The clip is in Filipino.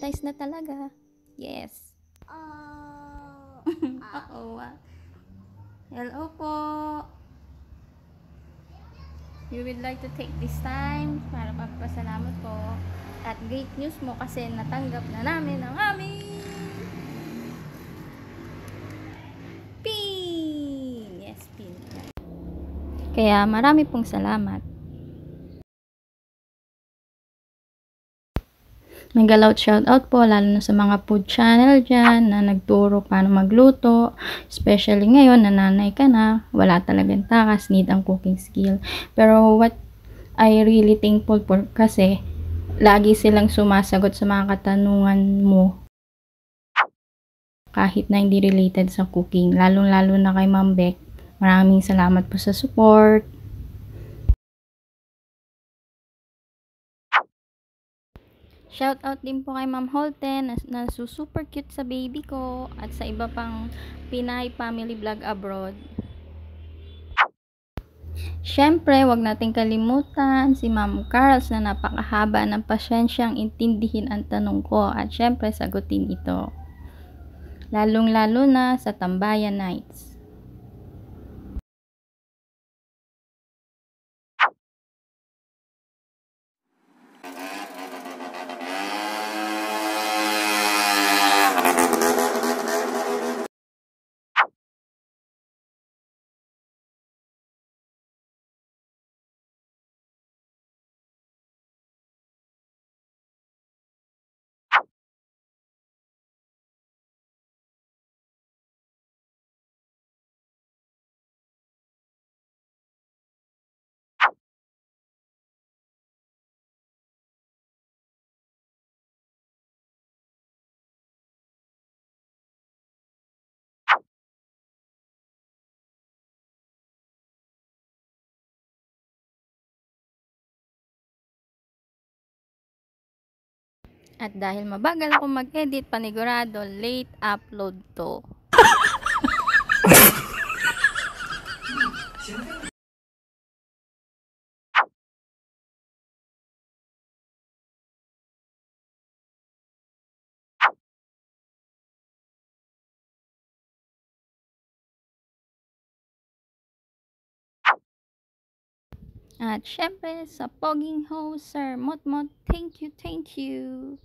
exercise na talaga. Yes. Oo. Hello po. You would like to take this time para magpasalamat po. At great news mo kasi natanggap na namin ang aming PIN. Yes, PIN. Kaya marami pong salamat. Nag-aloud shoutout po lalo na sa mga food channel dyan na nagturo paano magluto. Especially ngayon, nanay ka na, wala talagang takas, need ang cooking skill. Pero what I really thankful for kasi lagi silang sumasagot sa mga katanungan mo kahit na hindi related sa cooking. Lalong-lalo na kay Ma'am Beck. Maraming salamat po sa support. Shoutout din po kay Ma'am Holten na super cute sa baby ko at sa iba pang Pinay family vlog abroad. Siyempre, wag nating kalimutan si Ma'am Carls na napakahaba ng pasyensyang intindihin ang tanong ko at siyempre sagutin ito. Lalong-lalo na sa Tambayan Nights. At dahil mabagal ako mag-edit, panigurado, late upload to. At syempre sa poging host, Sir Motmot, thank you, thank you.